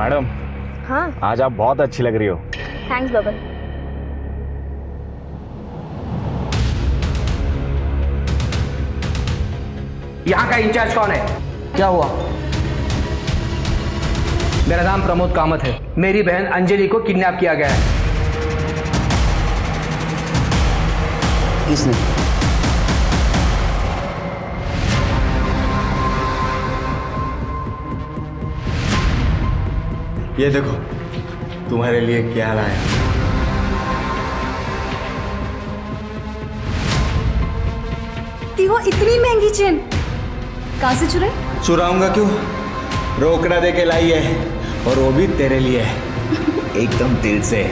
Madam. हाँ आज आप बहुत अच्छी लग रही हो। थैंक्स बबन। यहाँ का इंचार्ज कौन है? क्या हुआ? मेरा नाम प्रमोद कामत है। मेरी बहन अंजलि को किडनैप किया गया है। किसने? ये देखो तुम्हारे लिए क्या लाया। वो इतनी महंगी चेन कहाँ से चुराई? चुराऊंगा क्यों, रोकड़ा दे के लाई है, और वो भी तेरे लिए एकदम दिल से।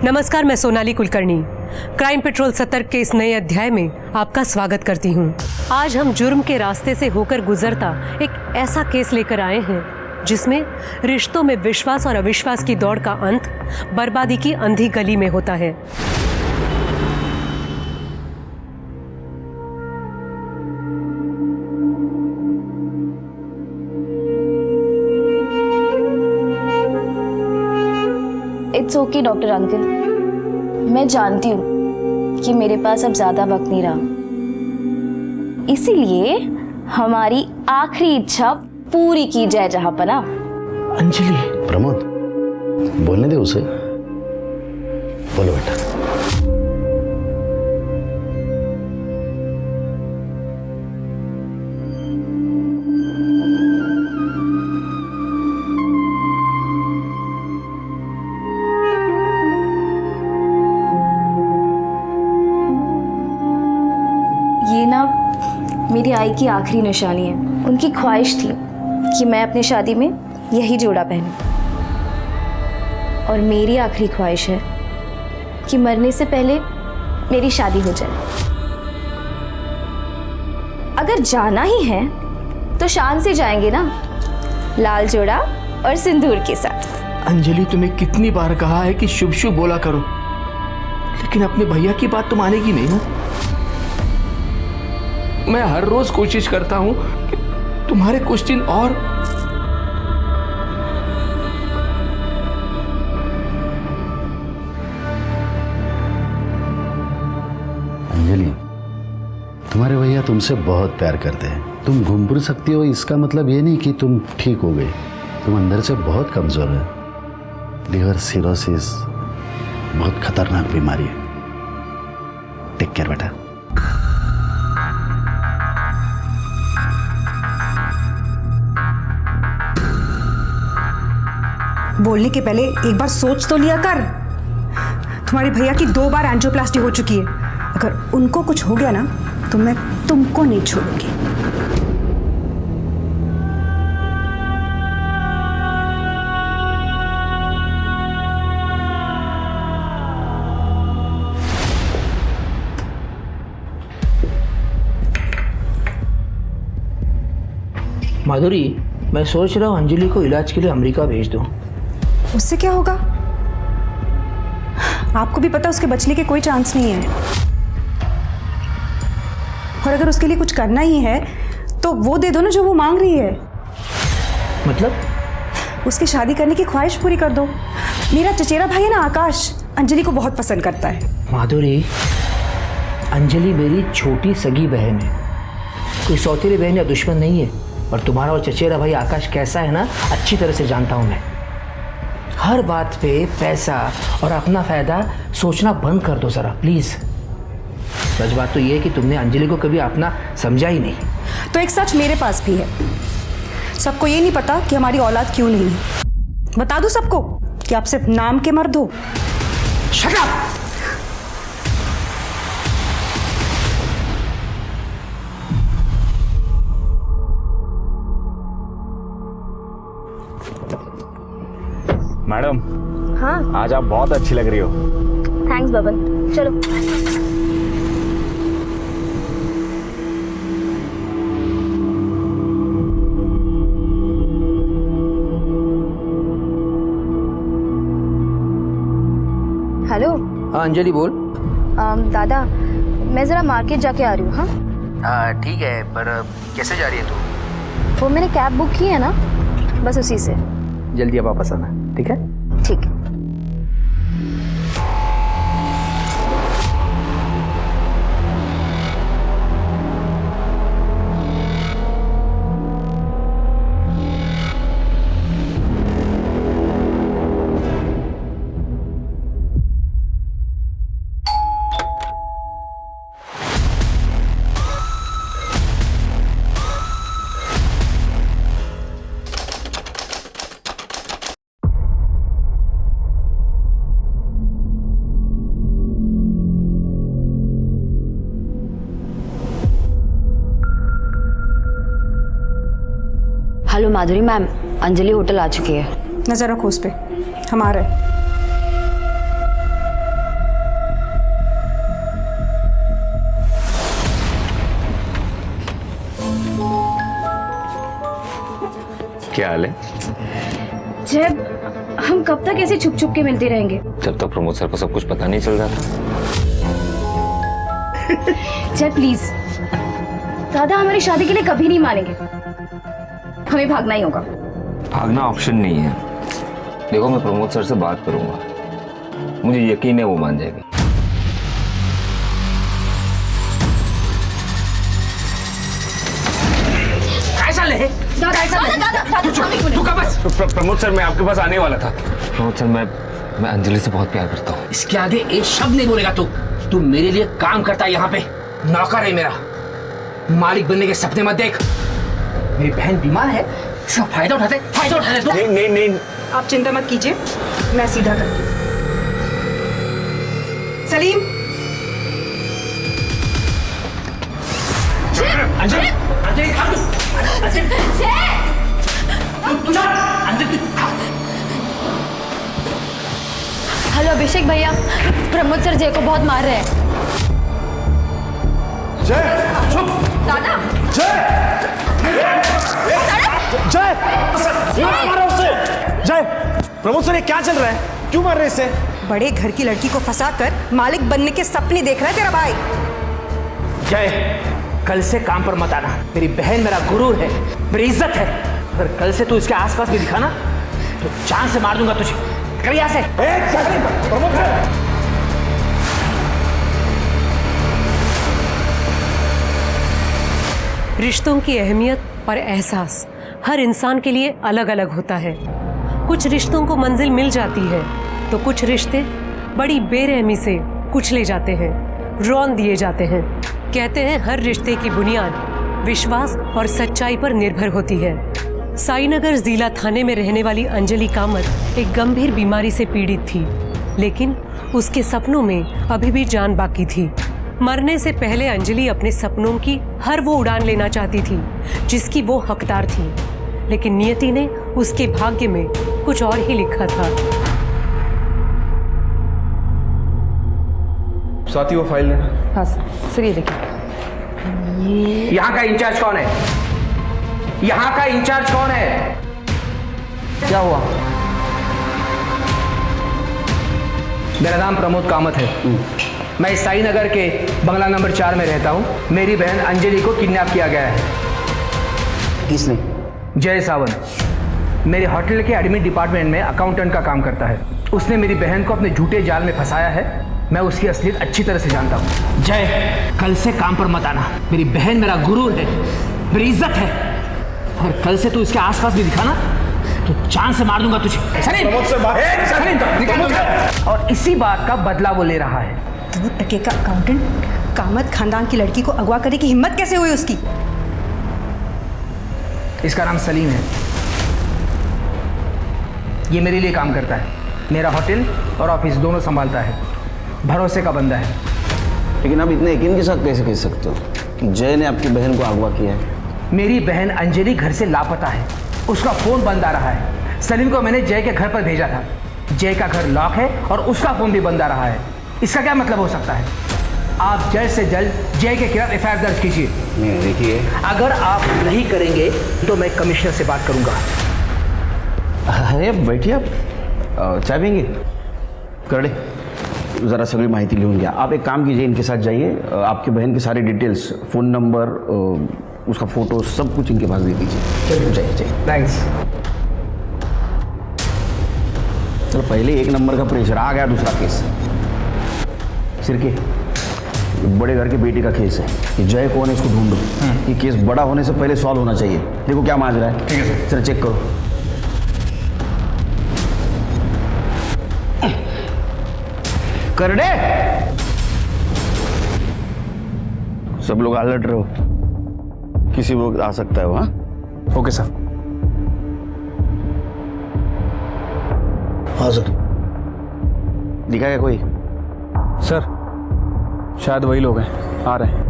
नमस्कार, मैं सोनाली कुलकर्णी क्राइम पेट्रोल सतर्क के इस नए अध्याय में आपका स्वागत करती हूं। आज हम जुर्म के रास्ते से होकर गुजरता एक ऐसा केस लेकर आए हैं जिसमें रिश्तों में विश्वास और अविश्वास की दौड़ का अंत बर्बादी की अंधी गली में होता है। इट्स ओके डॉक्टर अंकल, मैं जानती हूँ कि मेरे पास अब ज्यादा वक्त नहीं रहा, इसीलिए हमारी आखिरी इच्छा पूरी की जाए। जहांपना। अंजलि। प्रमोद, बोलने दे उसे। बोलो बेटा। ये ना मेरी आई की आखिरी निशानी है। उनकी ख्वाहिश थी कि मैं अपनी शादी में यही जोड़ा पहनूं, और मेरी आखिरी ख्वाहिश है कि मरने से पहले मेरी शादी हो जाए। अगर जाना ही है तो शान से जाएंगे ना, लाल जोड़ा और सिंदूर के साथ। अंजलि, तुम्हें कितनी बार कहा है कि शुभ शुभ बोला करो, लेकिन अपने भैया की बात तो मानेगी नहीं ना। मैं हर रोज कोशिश करता हूं कि तुम्हारे कुछ दिन और। अंजलि, तुम्हारे भैया तुमसे बहुत प्यार करते हैं। तुम घूम फिर सकती हो, इसका मतलब ये नहीं कि तुम ठीक हो गए। तुम अंदर से बहुत कमजोर है। लिवर सिरोसिस बहुत खतरनाक बीमारी है। टेक केयर बेटा। बोलने के पहले एक बार सोच तो लिया कर। तुम्हारे भैया की 2 बार एंजियोप्लास्टी हो चुकी है। अगर उनको कुछ हो गया ना तो मैं तुमको नहीं छोड़ूंगी। माधुरी, मैं सोच रहा हूँ अंजलि को इलाज के लिए अमेरिका भेज दूँ। उससे क्या होगा? आपको भी पता उसके बचने के कोई चांस नहीं है। और अगर उसके लिए कुछ करना ही है तो वो दे दो ना जो वो मांग रही है। मतलब? उसकी शादी करने की ख्वाहिश पूरी कर दो। मेरा चचेरा भाई है ना आकाश, अंजलि को बहुत पसंद करता है। माधुरी, अंजलि मेरी छोटी सगी बहन है, कोई सौतेली बहन या दुश्मन नहीं है। और तुम्हारा और चचेरा भाई आकाश कैसा है ना, अच्छी तरह से जानता हूँ मैं। हर बात पे पैसा और अपना फायदा सोचना बंद कर दो ज़रा प्लीज़। सच बात तो ये है कि तुमने अंजलि को कभी अपना समझा ही नहीं। तो एक सच मेरे पास भी है। सबको ये नहीं पता कि हमारी औलाद क्यों नहीं है। बता दूं सबको कि आप सिर्फ नाम के मर्द हो। Shut up! मैडम। हाँ आज आप बहुत अच्छी लग रही हो। थैंक्स बबन। चलो। हेलो। हाँ अंजलि बोल। दादा, मैं ज़रा मार्केट जाके आ रही हूँ। हाँ ठीक है, पर कैसे जा रही है तू? वो मैंने कैब बुक की है ना, बस उसी से। जल्दी अब वापस आना, ठीक है? ठीक है। हेलो माधुरी मैम, अंजलि होटल आ चुकी है। नजर रखो उस पे, हम आ रहे हैं। क्या हाल है? जब हम कब तक ऐसे छुप छुप के मिलते रहेंगे? जब तक प्रमोद सर को सब कुछ पता नहीं चल जाता। जय प्लीज, दादा हमारी शादी के लिए कभी नहीं मानेंगे, हमें भागना ही होगा। भागना ऑप्शन नहीं है। देखो, मैं प्रमोद सर से बात करूंगा, मुझे यकीन है वो मान जाएगी। कैसा ले? प्रमोद सर, मैं आपके पास आने वाला था। प्रमोद सर, मैं अंजलि से बहुत प्यार करता हूँ। इसके आगे एक शब्द नहीं बोलेगा तू। तू मेरे लिए काम करता है यहाँ पे, नौकर है मेरा। मालिक बनने के सपने मत देख। मेरी बहन बीमार है, इसका फायदा उठाते तू। नहीं नहीं नहीं, आप चिंता मत कीजिए, मैं सीधा करती हूँ। सलीम, अंजलि, अंजलि, हेलो अभिषेक भैया, प्रमोद सर जय को बहुत मार रहे हैं। दादा! जय! मारो उसे! जय! प्रमोद सर, ये क्या चल रहा है? क्यों मार रहे इसे? बड़े घर की लड़की को फंसाकर मालिक बनने के सपने देख रहा है तेरा भाई। जय, कल से काम पर मत आना। मेरी बहन मेरा गुरु है, मेरी इज्जत है। अगर कल से तू इसके आसपास भी दिखा ना तो जान से मार दूंगा तुझे। कर यहाँ से। प्रमोद सर! रिश्तों की अहमियत और एहसास हर इंसान के लिए अलग अलग होता है। कुछ रिश्तों को मंजिल मिल जाती है तो कुछ रिश्ते बड़ी बेरहमी से कुचले जाते हैं, रौंद दिए जाते हैं। कहते हैं हर रिश्ते की बुनियाद विश्वास और सच्चाई पर निर्भर होती है। साईनगर जिला थाने में रहने वाली अंजलि कामत एक गंभीर बीमारी से पीड़ित थी, लेकिन उसके सपनों में अभी भी जान बाकी थी। मरने से पहले अंजलि अपने सपनों की हर वो उड़ान लेना चाहती थी जिसकी वो हकदार थी, लेकिन नियति ने उसके भाग्य में कुछ और ही लिखा था। साथी वो फाइल लेना। हाँ सर, ये देखिए। यहाँ का इंचार्ज कौन है? यहाँ का इंचार्ज कौन है? क्या हुआ? मेरा नाम प्रमोद कामत है। मैं साईनगर के बंगला नंबर 4 में रहता हूँ। मेरी बहन अंजलि को किडनैप किया गया है। किसने? जय सावंत मेरे होटल के एडमिन डिपार्टमेंट में अकाउंटेंट का काम करता है। उसने मेरी बहन को अपने झूठे जाल में फंसाया है। मैं उसकी असलियत अच्छी तरह से जानता हूँ। जय, कल से काम पर मत आना। मेरी बहन मेरा गुरु है, मेरी इज्जत है। अगर कल से तू इसके आसपास भी दिखा ना तो जान से मार दूंगा तुझे। और इसी बात का बदला वो ले रहा है। 2 टके का अकाउंटेंट कामत खानदान की लड़की को अगवा करने की हिम्मत कैसे हुई उसकी? इसका नाम सलीम है। ये मेरे लिए काम करता है, मेरा होटल और ऑफिस दोनों संभालता है। भरोसे का बंदा है। लेकिन आप इतने यकीन के साथ कैसे कह सकते हो कि जय ने आपकी बहन को अगवा किया है? मेरी बहन अंजलि घर से लापता है, उसका फोन बंद आ रहा है। सलीम को मैंने जय के घर पर भेजा था। जय का घर लॉक है और उसका फोन भी बंद आ रहा है। इसका क्या मतलब हो सकता है? आप जल्द से जल्द जय के खिलाफ एफआईआर दर्ज कीजिए। देखिए, अगर आप नहीं करेंगे तो मैं कमिश्नर से बात करूंगा। अरे बैठिए, आप चाय पिएंगे? कर दे। ज़रा सगळी माहिती लिहून घ्या. आप एक काम कीजिए, इनके साथ जाइए, आपकी बहन की सारी डिटेल्स, फ़ोन नंबर, उसका फ़ोटो, सब कुछ इनके पास दे दीजिए. चलिए जाइए जाइए. थैंक्स. चलो, पहले 1 नंबर का प्रेशर आ गया, दूसरा केस. सिरके, बड़े घर के बेटे का केस है. ये जय कौन है, इसको ढूंढो. ये केस बड़ा होने से पहले सॉल्व होना चाहिए. देखो क्या मांग रहा है. ठीक है सर. चलो चेक करो. करडे, सब लोग अलर्ट रहो, किसी वक्त आ सकता है वो. हाँ, ओके सर. हाँ सर. दिखा क्या कोई? सर शायद वही लोग हैं, आ रहे हैं.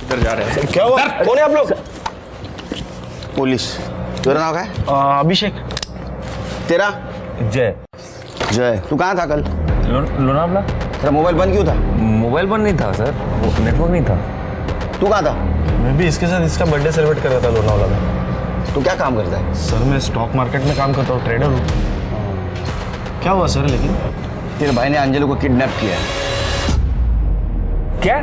इधर जा रहे हैं. क्या हुआ? कौन है आप लोग? पुलिस. तेरा नाम क्या है? अभिषेक. तेरा? जय. जय. तू कहाँ था कल? लोनावला. तेरा मोबाइल बंद क्यों था? मोबाइल बंद नहीं था सर, नेटवर्क नहीं था. तू कहाँ था? मैं भी इसके साथ इसका बर्थडे सेलिब्रेट कर रहा था लोनावला में. तू क्या काम करता है? सर मैं स्टॉक मार्केट में काम करता हूँ, ट्रेडर हूँ. क्या हुआ सर? लेकिन तेरे भाई ने अंजलि को किडनैप किया है. क्या?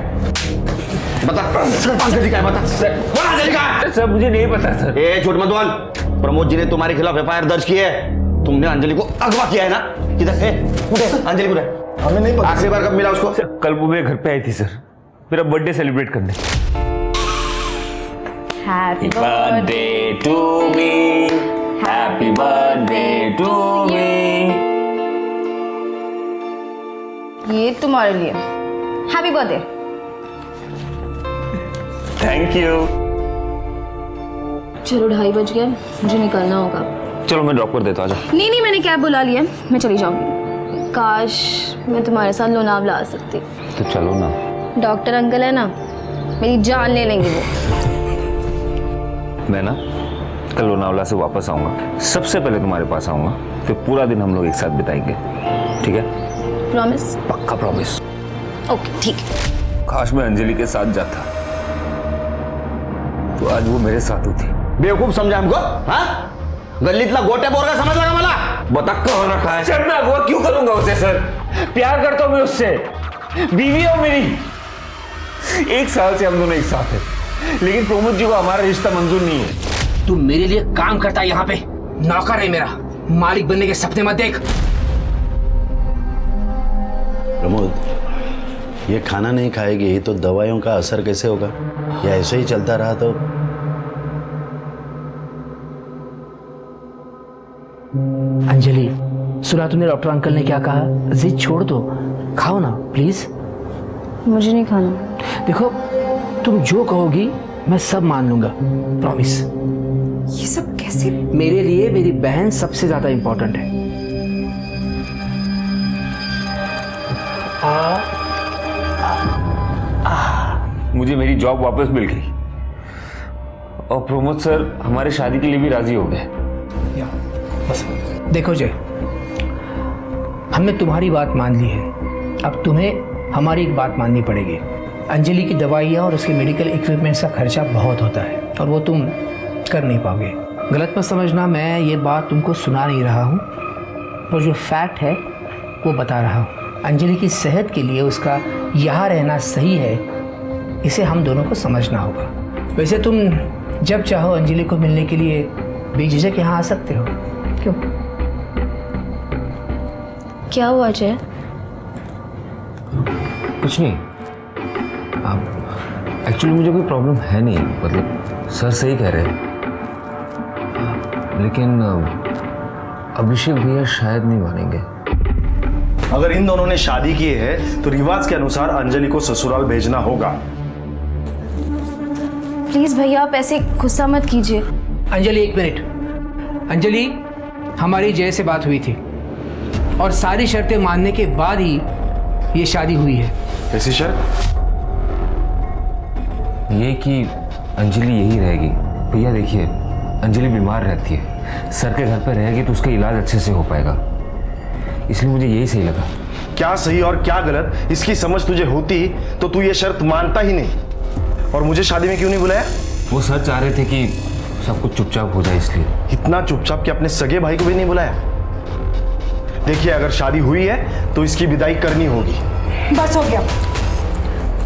बता. अंजलि का है, बता. बोल अंजलि का है. सर मुझे नहीं पता सर. ए झूठ मत बोल. प्रमोद जी ने तुम्हारे खिलाफ FIR दर्ज की है. तुमने अंजलि को अगवा किया है ना? किधर है? अंजलि को है? हमें नहीं पता. आखिरी बार कब मिला उसको? सर कल वो मेरे घर पे आई थी सर, मेरा बर्थडे सेलिब्रेट करने. Happy birthday to me, happy birthday to me. ये तुम्हारे लिए. Happy birthday. Thank you. चलो 2:30 बज गए, मुझे निकलना होगा. चलो मैं ड्रॉप कर देता हूँ. आजा. नहीं, मैंने कैब बुला लिया, मैं चली जाऊंगी. काश मैं तुम्हारे साथ लोनावला आ सकती. तो चलो ना. डॉक्टर अंकल है ना, मेरी जान ले लेंगे वो. मैं ना कल लोनावला से वापस आऊंगा, सबसे पहले तुम्हारे पास आऊंगा, फिर पूरा दिन हम लोग एक साथ बिताएंगे. ठीक है? प्रॉमिस? पक्का प्रॉमिस. ओके ठीक है. काश मैं अंजलि के साथ जाता तो आज वो मेरे साथ होती. बेवकूफ समझा हमको? हाँ, गल्लीतला गोट्या बोरगा समजला का मला? बता कौन रखा है? सर मैं अगवा क्यों करूंगा उसे सर? प्यार करता हूं मैं उससे, बीवी है मेरी. 1 साल से हम दोनों एक साथ हैं, लेकिन प्रमोद जी को हमारा रिश्ता मंजूर नहीं है. तू मेरे लिए काम करता है यहाँ पे, नौकर है मेरा. मालिक बनने के सपने मत देख. प्रमोद, ये खाना नहीं खाएगी तो दवाइयों का असर कैसे होगा? या ऐसे ही चलता रहा तो? अंजलि, सुना तुमने डॉक्टर अंकल ने क्या कहा? जिद छोड़ दो, खाओ ना प्लीज. मुझे नहीं खाना. देखो, तुम जो कहोगी मैं सब मान लूंगा, प्रॉमिस. ये सब कैसे? मेरे लिए मेरी बहन सबसे ज्यादा इंपॉर्टेंट है. मुझे मेरी जॉब वापस मिल गई और प्रमोद सर हमारे शादी के लिए भी राजी हो गए. देखो जय, हमने तुम्हारी बात मान ली है, अब तुम्हें हमारी एक बात माननी पड़ेगी. अंजलि की दवाइयाँ और उसके मेडिकल इक्विपमेंट्स का खर्चा बहुत होता है और वो तुम कर नहीं पाओगे. गलत मत समझना, मैं ये बात तुमको सुना नहीं रहा हूँ, वो जो फैक्ट है वो बता रहा हूँ. अंजलि की सेहत के लिए उसका यहाँ रहना सही है, इसे हम दोनों को समझना होगा. वैसे तुम जब चाहो अंजलि को मिलने के लिए बेझिझक यहाँ आ सकते हो. क्यों? क्या हुआ जय? कुछ नहीं. एक्चुअली मुझे कोई प्रॉब्लम है नहीं, मतलब सर सही कह रहे हैं, लेकिन अभिषेक भैया शायद नहीं मानेंगे. अगर इन दोनों ने शादी की है तो रिवाज के अनुसार अंजलि को ससुराल भेजना होगा. प्लीज भैया आप ऐसे गुस्सा मत कीजिए. अंजलि एक मिनट. अंजलि, हमारी जय से बात हुई थी और सारी शर्तें मानने के बाद ही ये शादी हुई है. ऐसी शर्त? ये कि अंजलि यही रहेगी. भैया देखिए, अंजलि बीमार रहती है, सर के घर पर रहेगी तो उसका इलाज अच्छे से हो पाएगा, इसलिए मुझे यही सही लगा. क्या सही और क्या गलत इसकी समझ तुझे होती तो तू ये शर्त मानता ही नहीं. और मुझे शादी में क्यों नहीं बुलाया? वो सर चाह रहे थे कि सब कुछ चुपचाप हो जाए इसलिए। इतना चुपचाप कि अपने सगे भाई को भी नहीं बुलाया? देखिए, अगर शादी हुई है तो इसकी विदाई करनी होगी। बस हो गया,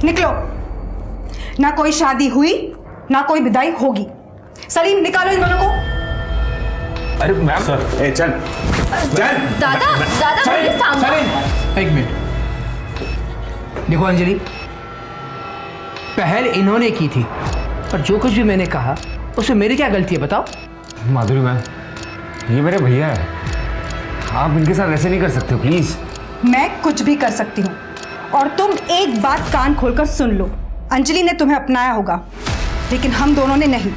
निकलो। ना कोई शादी हुई ना कोई विदाई होगी। सलीम, निकालो इन दोनों को। अरे मैम चल चल। दादा प्लीज थामो। एक मिनट, देखो अंजलि, पहल इन्होंने की थी, पर जो कुछ भी मैंने कहा उसमें मेरी क्या गलती है बताओ? माधुरी मैम, ये मेरे भैया है, आप इनके साथ ऐसे नहीं कर सकते हो प्लीज। मैं कुछ भी कर सकती हूँ, और तुम एक बात कान खोलकर सुन लो। अंजलि ने तुम्हें अपनाया होगा, लेकिन हम दोनों ने नहीं।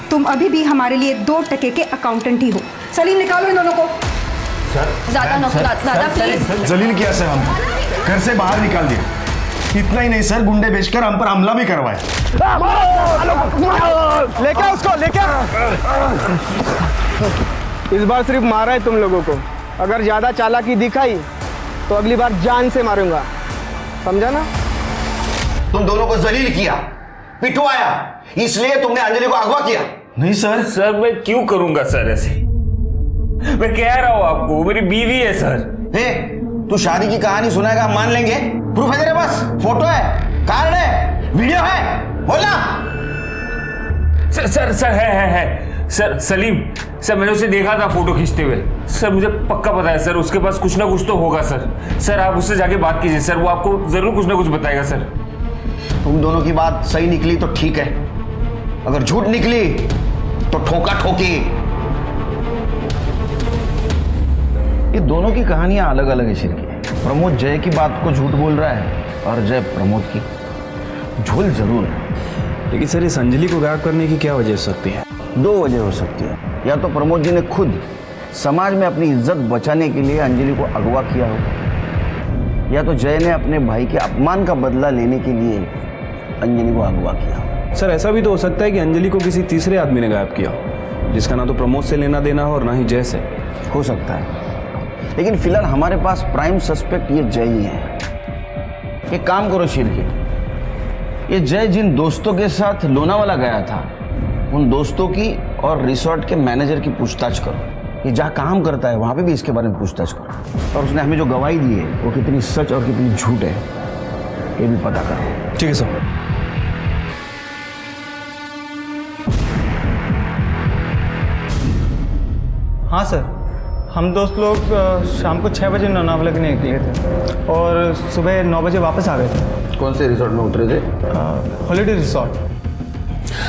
तुम अभी भी हमारे लिए 2 टके के अकाउंटेंट ही हो। सलीम, निकालो इन दोनों को। दादा प्लीज। जलील किया सर, हम घर से बाहर निकाल दिया। इतना ही नहीं सर, गुंडे बेचकर हम पर हमला भी करवाए। लेके उसको, लेके। इस बार सिर्फ मारा है तुम लोगों को, अगर ज्यादा चालाकी दिखाई तो अगली बार जान से मारूंगा, समझा ना? तुम दोनों को जलील किया, पिटवाया, इसलिए तुमने अंजलि को अगवा किया। नहीं सर। सर मैं क्यों करूंगा सर ऐसे? मैं कह रहा हूं आपको, वो मेरी बीवी है सर। हे, तू शादी की कहानी सुनाएगा, हम मान लेंगे। प्रूफ है तेरे पास? फोटो है, कार्ड है, वीडियो है, बोलना। सर है सर। सलीम सर, मैंने उसे देखा था फोटो खींचते हुए। सर मुझे पक्का पता है सर, उसके पास कुछ ना कुछ तो होगा सर। सर आप उससे जाके बात कीजिए सर, वो आपको जरूर कुछ ना कुछ बताएगा सर। तुम दोनों की बात सही निकली तो ठीक है, अगर झूठ निकली तो ठोका ठोकी। ये दोनों की कहानियां अलग अलग है शिरकी। प्रमोद जय की बात को झूठ बोल रहा है और जय प्रमोद की। झोल जरूर है, लेकिन सर इस अंजलि को गायब करने की क्या वजह हो सकती है? 2 वजह हो सकती है। या तो प्रमोद जी ने खुद समाज में अपनी इज्जत बचाने के लिए अंजलि को अगवा किया हो, या तो जय ने अपने भाई के अपमान का बदला लेने के लिए अंजलि को अगवा किया। सर ऐसा भी तो हो सकता है कि अंजलि को किसी तीसरे आदमी ने गायब किया हो, जिसका ना तो प्रमोद से लेना देना हो और ना ही जय से। हो सकता है, लेकिन फिलहाल हमारे पास प्राइम सस्पेक्ट ये जय ही है। एक काम करो शिरकी, ये जय जिन दोस्तों के साथ लोनावाला गया था, उन दोस्तों की और रिसोर्ट के मैनेजर की पूछताछ करो। ये जहाँ काम करता है वहाँ पे भी इसके बारे में पूछताछ करो, और उसने हमें जो गवाही दी है वो कितनी सच और कितनी झूठ है ये भी पता करो। ठीक है सर। हाँ सर, हम दोस्त लोग शाम को 6 बजे लोनावाला के लिए निकले थे और सुबह 9 बजे वापस आ गए थे। कौन से रिसोर्ट में उतरे थे? Holiday resort.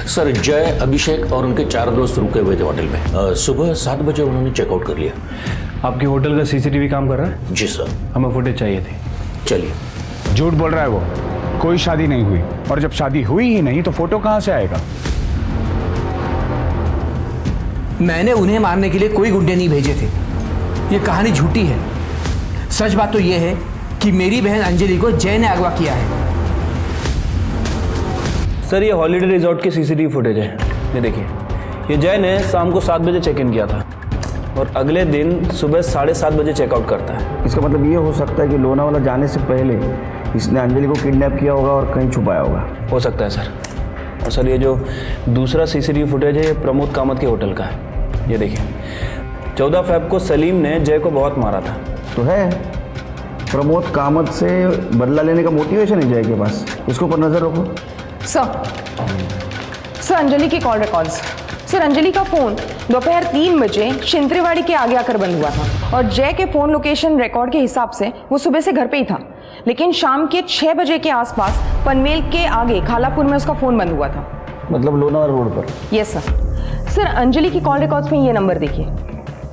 सर जय, अभिषेक और उनके 4 दोस्त रुके हुए थे होटल में। सुबह 7 बजे उन्होंने चेकआउट कर लिया। आपके होटल का सीसीटीवी काम कर रहा है? जी सर। हमें फुटेज चाहिए थी। चलिए। झूठ बोल रहा है वो, कोई शादी नहीं हुई, और जब शादी हुई ही नहीं तो फोटो कहाँ से आएगा? मैंने उन्हें मारने के लिए कोई गुंडे नहीं भेजे थे। ये कहानी झूठी है। सच बात तो ये है कि मेरी बहन अंजलि को जय ने अगवा किया है। सर ये हॉलीडे रिजॉर्ट की सीसीटीवी फुटेज है, ये देखिए। ये जय ने शाम को 7 बजे चेक इन किया था और अगले दिन सुबह 7:30 बजे चेकआउट करता है। इसका मतलब ये हो सकता है कि लोनावाला जाने से पहले इसने अंजलि को किडनैप किया होगा और कहीं छुपाया होगा। हो सकता है सर। और सर ये जो दूसरा सीसीटीवी फुटेज है ये प्रमोद कामत के होटल का है, ये देखिए। 14 फ़रवरी को सलीम ने जय को बहुत मारा था। तो है, प्रमोद कामत से बदला लेने का मोटिवेशन है जय के पास। इसके ऊपर नजर रखो। सर अंजलि के कॉल रिकॉर्ड्स। सर अंजलि का फोन दोपहर 3 बजे शिंत्रेवाड़ी के आगे आकर बंद हुआ था, और जय के फोन लोकेशन रिकॉर्ड के हिसाब से वो सुबह से घर पे ही था, लेकिन शाम के 6 बजे के आसपास पनवेल के आगे खालापुर में उसका फोन बंद हुआ था। मतलब लोनावाला रोड पर? Yes sir. सर अंजलि की कॉल रिकॉर्ड्स में ये नंबर देखिए।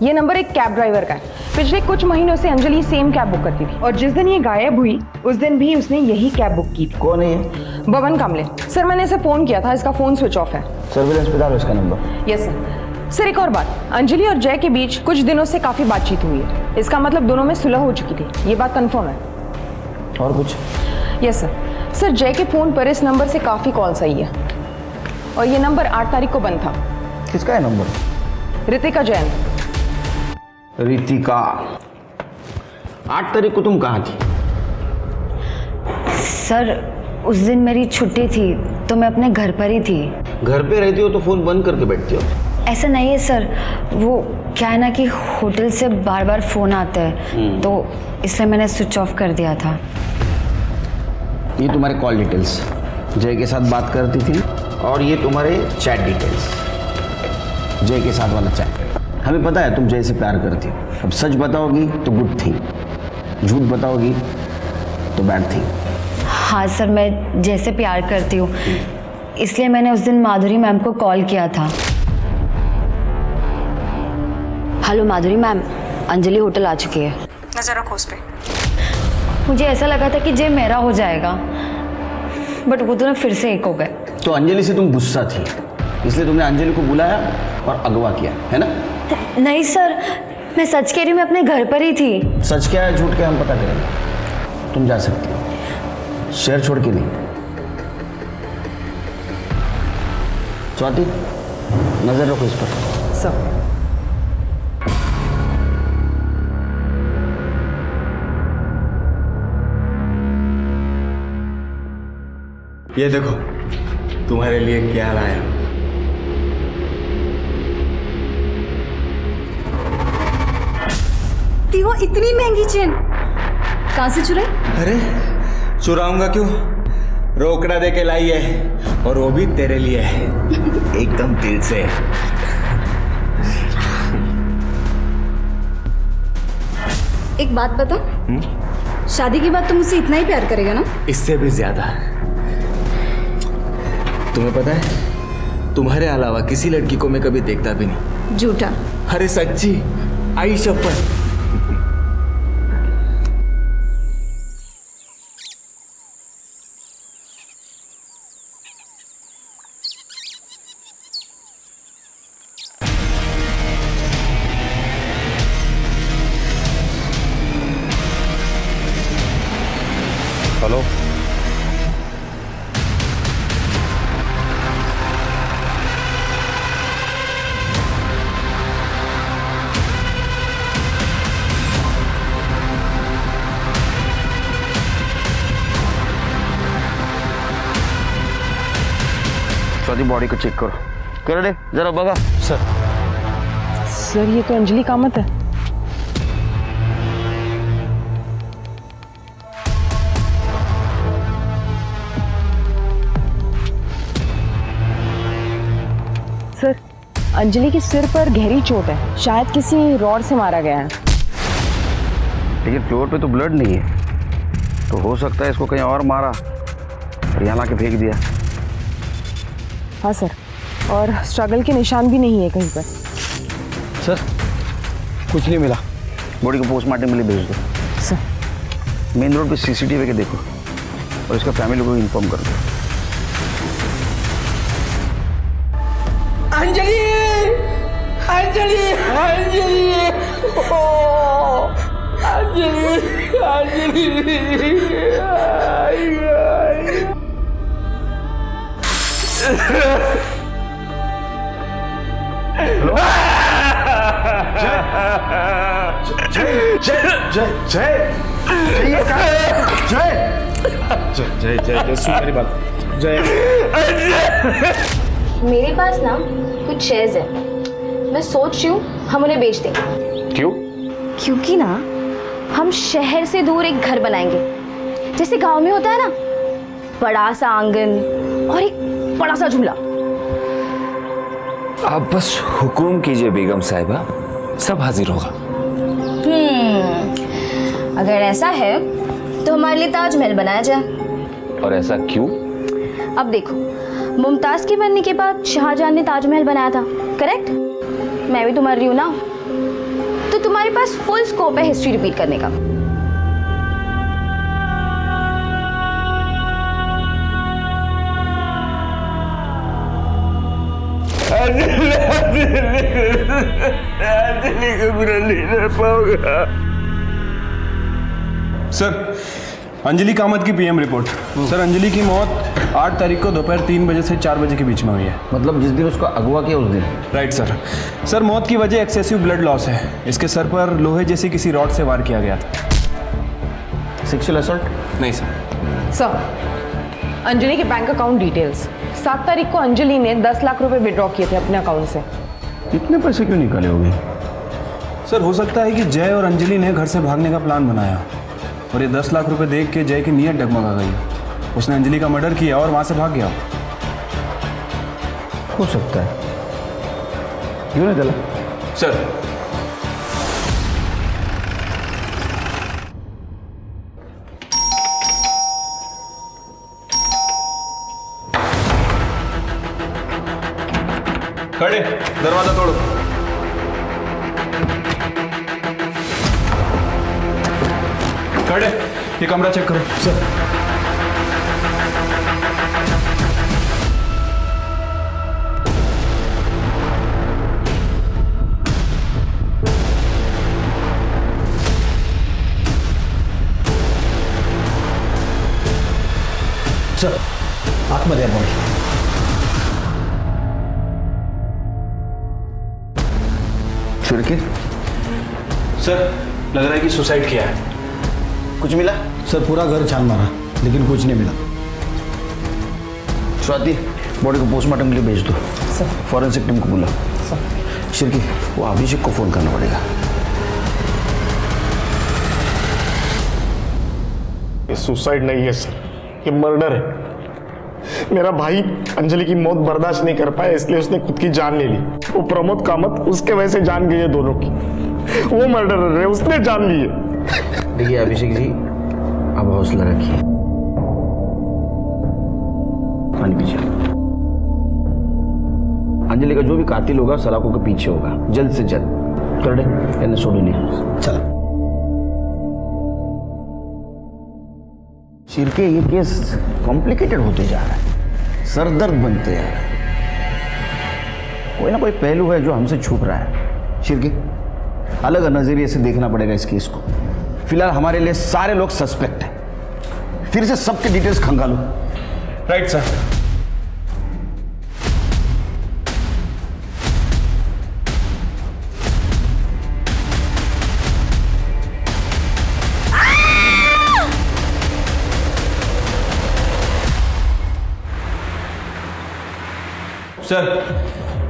ये नंबर एक कैब ड्राइवर का है। पिछले कुछ महीनों से अंजलि सेम कैब बुक करती थी, और जिस दिन ये गायब हुई उस दिन भी उसने यही कैब बुक की थी। कौन है ये? बबन कामले। सर मैंने इसे फोन किया था, इसका फोन स्विच ऑफ है। सर्विलेंस पे डालो इसका नंबर। Yes sir. सर एक और बात, अंजलि और जय के बीच कुछ दिनों से काफी बातचीत हुई है। इसका मतलब दोनों में सुलह हो चुकी थी, ये बात कंफर्म है। और कुछ? Yes sir. सर जय के फोन पर इस नंबर से काफी कॉल्स आई है, और ये नंबर 8 तारीख को बंद था। किसका है नंबर? रितिका जैन। रितिका, 8 तारीख को तुम कहाँ थी? सर उस दिन मेरी छुट्टी थी तो मैं अपने घर पर ही थी। घर पे रहती हो तो फोन बंद करके बैठती हो? ऐसा नहीं है सर, वो क्या है ना कि होटल से बार बार फ़ोन आता है तो इसलिए मैंने स्विच ऑफ कर दिया था। ये तुम्हारे कॉल डिटेल्स, जय के साथ बात करती थी, और ये तुम्हारे चैट डिटेल्स, जय के साथ वाला चैट। हमें पता है तुम जय से प्यार करती हो। अब सच बताओगी तो गुड थिंग, झूठ बताओगी तो बैड थिंग। हाँ सर, मैं जय से प्यार करती हूँ, इसलिए मैंने उस दिन माधुरी मैम को कॉल किया था। हेलो माधुरी मैम, अंजलि होटल आ चुकी है। नजर रखो उस पे। मुझे ऐसा लगा था कि जय मेरा हो जाएगा, बट वो दोनों फिर से एक हो गए। तो अंजलि से तुम गुस्सा थी, इसलिए तुमने अंजलि को बुलाया और अगवा किया, है ना? नहीं सर, मैं सच कह रही हूँ, मैं अपने घर पर ही थी। सच क्या है झूठ क्या हम पता करेंगे। तुम जा सकती हो, शहर छोड़ के नहीं। स्वाति, नजर रखो इस पर। सब ये देखो तुम्हारे लिए क्या लाया। थी वो इतनी महंगी चेन कहाँ से चुराई? अरे चुराऊंगा क्यों, रोकड़ा दे के लाई है, और वो भी तेरे लिए है, एकदम दिल से। एक बात बता, शादी के बाद तुम मुझसे इतना ही प्यार करेगा ना? इससे भी ज्यादा। तुम्हें पता है, तुम्हारे अलावा किसी लड़की को मैं कभी देखता भी नहीं। झूठा। अरे सच्ची, आई शपथ। हेलो, स्वाति बॉडी को चेक करो। करो रे, जरा बगा। सर ये तो अंजलि कामत है। सर, अंजलि के सिर पर गहरी चोट है, शायद किसी रॉड से मारा गया है। लेकिन फ्लोर पे तो ब्लड नहीं है, तो हो सकता है इसको कहीं और मारा और यहाँ लाके फेंक दिया। हाँ सर, और स्ट्रगल के निशान भी नहीं है कहीं पर। सर कुछ नहीं मिला। बॉडी को पोस्टमार्टम के लिए भेज दो। सर मेन रोड पे सीसीटीवी के देखो और इसका फैमिली को इन्फॉर्म कर दो। अंजलि, अंजलि, अंजलि, ओ, अंजलि, अंजलि, जय सुन मेरी बात। जय, मेरे पास ना कुछ शेयर्स है, मैं सोच रही हूँ हम उन्हें बेच दें। क्यों? क्योंकि ना हम शहर से दूर एक घर बनाएंगे, जैसे गांव में होता है ना, बड़ा सा आंगन और एक बड़ा सा झूला। आप बस हुकुम कीजिए बेगम साहिबा, सब हाजिर होगा। अगर ऐसा है तो हमारे लिए ताजमहल बनाया जाए। और ऐसा क्यों? अब देखो, मुमताज के बनने के बाद शाहजहां ने ताजमहल बनाया था, करेक्ट? मैं भी तो मर रही हूँ ना, तो तुम्हारे पास फुल स्कोप है हिस्ट्री रिपीट करने का। अंजलि को बुरा नहीं रह पाऊंगा। सर, अंजलि कामत की पीएम रिपोर्ट। सर, अंजलि की मौत 8 तारीख को दोपहर 3 बजे से 4 बजे के बीच में हुई है। मतलब जिस दिन उसको अगवा किया उस दिन? Right sir. सर, मौत की वजह एक्सेसिव ब्लड लॉस है। इसके सर पर लोहे जैसी किसी रॉड से वार किया गया था। Sexual assault? नहीं सर। सर, अंजलि के बैंक अकाउंट डिटेल्स 7 तारीख को अंजलि ने 10 लाख रुपए विड्रॉ किए थे अपने अकाउंट से। इतने पैसे क्यों निकाले होंगे? सर हो सकता है कि जय और अंजलि ने घर से भागने का प्लान बनाया और ये 10 लाख रुपए देख के जय की नीयत डगमगा गई। उसने अंजलि का मर्डर किया और वहां से भाग गया। हो सकता है, क्यों नहीं चला? सर खड़े, दरवाजा तोड़ो। खड़े, ये कमरा चेक करो। सर सर आतमध्ये आहे बॉडी। शिर्के? सर लग रहा है कि सुसाइड किया है। कुछ मिला? सर पूरा घर छान मारा लेकिन कुछ नहीं मिला। स्वाति, बॉडी को पोस्टमार्टम के लिए भेज दो। फॉरेंसिक टीम को बुला। शिर्के, वो अभिषेक को फोन करना पड़ेगा। ये सुसाइड नहीं है सर, ये मर्डर है। मेरा भाई अंजलि की मौत बर्दाश्त नहीं कर पाया इसलिए उसने खुद की जान ले ली। वो प्रमोद कामत उसके वजह से जान गई है दोनों की। वो मर्डरर है, उसने जान ली है। देखिए अभिषेक जी, अब हौसला रखिए, पानी पीजिए। अंजलि का जो भी कातिल होगा सलाखों के पीछे होगा, जल्द से जल्द कर दे। इन्हें छोड़ो नहीं। चल शिर्के, ये केस कॉम्प्लिकेटेड होते जा रहा है, सरदर्द बनते जा रहा है। कोई ना कोई पहलू है जो हमसे छुप रहा है। शिर्के, अलग नजरिए से देखना पड़ेगा इस केस को। फिलहाल हमारे लिए सारे लोग सस्पेक्ट हैं। फिर से सबके डिटेल्स खंगालो। Right sir. सर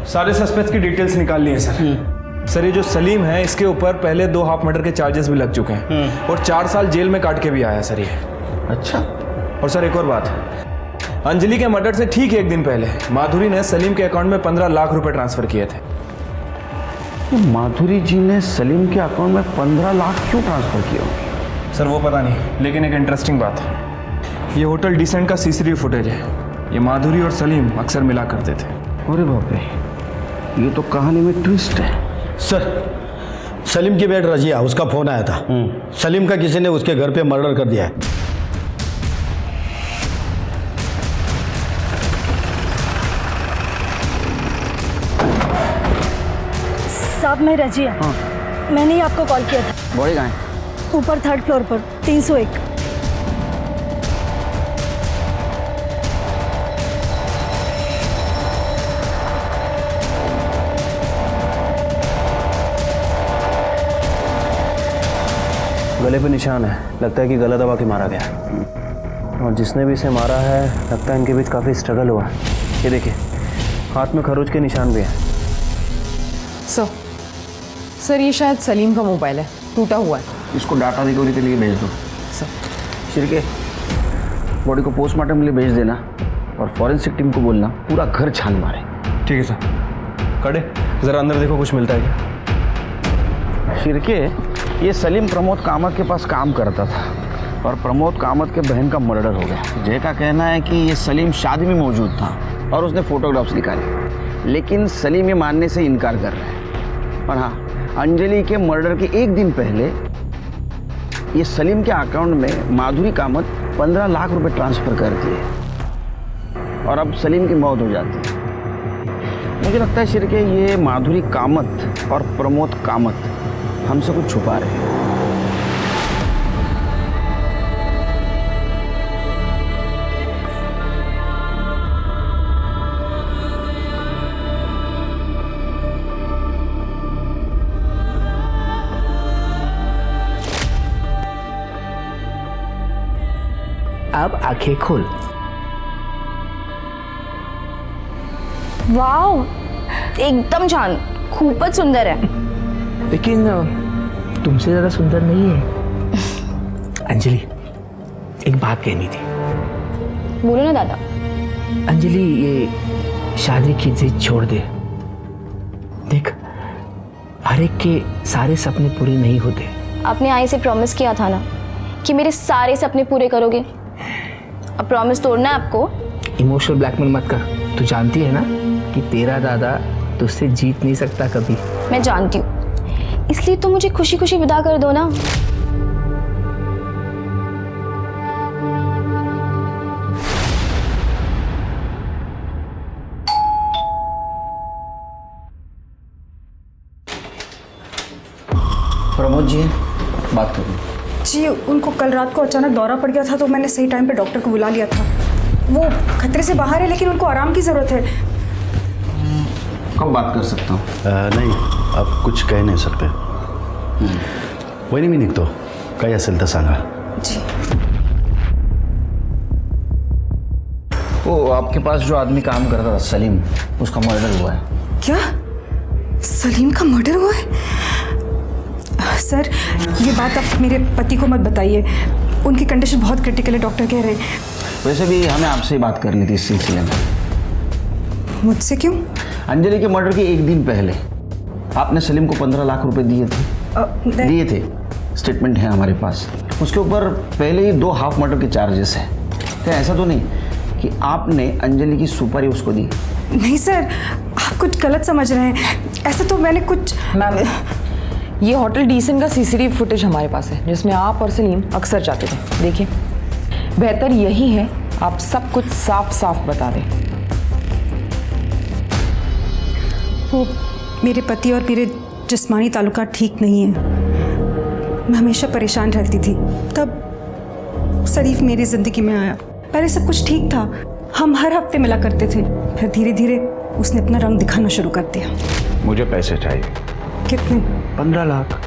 सारे सस्पेक्ट्स की डिटेल्स निकाल लिए सर। सर ये जो सलीम है इसके ऊपर पहले 2 हाफ मर्डर के चार्जेस भी लग चुके हैं और 4 साल जेल में काट के भी आया सर ये। अच्छा। और सर एक और बात, अंजलि के मर्डर से ठीक 1 दिन पहले माधुरी ने सलीम के अकाउंट में 15 लाख रुपए ट्रांसफर किए थे। तो माधुरी जी ने सलीम के अकाउंट में 15 लाख क्यों ट्रांसफर किए होंगे? सर वो पता नहीं, लेकिन एक इंटरेस्टिंग बात है, ये होटल डिसेंट का सीसीटीवी फुटेज है। ये माधुरी और सलीम अक्सर मिला करते थे। अरे बाप रे, ये तो कहानी में ट्विस्ट है। सर सलीम की बेट रजिया, उसका फोन आया था। सलीम का किसी ने उसके घर पे मर्डर कर दिया है। साहब मैं रजिया। मैंने ही आपको कॉल किया था। बॉडी कहाँ है? ऊपर 3rd फ्लोर पर 301। गले पे निशान है, लगता है कि गला दबा के मारा गया। और जिसने भी इसे मारा है लगता है इनके बीच काफ़ी स्ट्रगल हुआ। ये देखिए हाथ में खरोच के निशान भी हैं। सर ये शायद सलीम का मोबाइल है, टूटा हुआ है। इसको डाटा रिकवरी के लिए भेज दो। शिर्के, बॉडी को पोस्टमार्टम के लिए भेज देना और फॉरेंसिक टीम को बोलना पूरा घर छान मारे। ठीक है सर। खड़े, ज़रा अंदर देखो कुछ मिलता है क्या। शिर्के, ये सलीम प्रमोद कामत के पास काम करता था और प्रमोद कामत के बहन का मर्डर हो गया। जय का कहना है कि ये सलीम शादी में मौजूद था और उसने फोटोग्राफ्स निकाले, लेकिन सलीम ये मानने से इनकार कर रहा है। और हाँ, अंजलि के मर्डर के 1 दिन पहले ये सलीम के अकाउंट में माधुरी कामत 15 लाख रुपए ट्रांसफर कर दिए और अब सलीम की मौत हो जाती है। मुझे लगता है शिर्के, ये माधुरी कामत और प्रमोद कामत हमसे कुछ छुपा रहे हैं। अब आंखें खोल। वाओ, एकदम छान, खूपच सुंदर है। लेकिन तुमसे ज़्यादा सुंदर नहीं है। अंजलि, एक बात कहनी थी। बोलो ना दादा। अंजलि, ये शादी की जिद छोड़ दे। देख, हर एक के सारे सपने पूरे नहीं होते। आपने आई से प्रॉमिस किया था ना कि मेरे सारे सपने पूरे करोगे। अब प्रॉमिस तोड़ना है आपको। इमोशनल ब्लैकमेल मत कर। तू जानती है ना कि तेरा दादा तुझसे जीत नहीं सकता कभी। मैं जानती हूँ, इसलिए तो मुझे खुशी खुशी विदा कर दो ना। प्रमोद जी बात करूँ? जी, उनको कल रात को अचानक दौरा पड़ गया था तो मैंने सही टाइम पे डॉक्टर को बुला लिया था। वो खतरे से बाहर है लेकिन उनको आराम की ज़रूरत है। कब बात कर सकता हूँ? नाही, अब कुछ कह नहीं सकते. वहिनी मी निघतो. काही असेल तर सांगा. जी. वो आपके पास जो आदमी काम करता था सलीम, उसका मर्डर हुआ है. क्या? सलीम का मर्डर हुआ है? सर, ये बात आप मेरे पति को मत बताइए. उनकी कंडीशन बहुत क्रिटिकल है, डॉक्टर कह रहे हैं. वैसे भी हमें आपसे ही बात करनी थी इस सिलसिले में. मुझसे क्यों? अंजलि के मर्डर के एक दिन पहले आपने सलीम को 15 लाख रुपए दिए थे. स्टेटमेंट है हमारे पास. उसके ऊपर पहले ही 2 हाफ मर्डर के चार्जेस हैं. क्या ऐसा तो नहीं कि आपने अंजलि की सुपारी उसको दी? नहीं सर, आप कुछ गलत समझ रहे हैं. ऐसा तो मैंने कुछ. मैम, ये होटल डीसेंट का सीसीटीवी फुटेज हमारे पास है जिसमें आप और सलीम अक्सर जाते थे. देखिए, बेहतर यही है आप सब कुछ साफ साफ बता दें. वो मेरे पति और मेरे जिस्मानी ताल्लुकात ठीक नहीं है. मैं हमेशा परेशान रहती थी. तब शरीफ मेरी ज़िंदगी में आया. पहले सब कुछ ठीक था, हम हर हफ्ते मिला करते थे. फिर धीरे धीरे उसने अपना रंग दिखाना शुरू कर दिया. मुझे पैसे चाहिए. कितने? 15 लाख.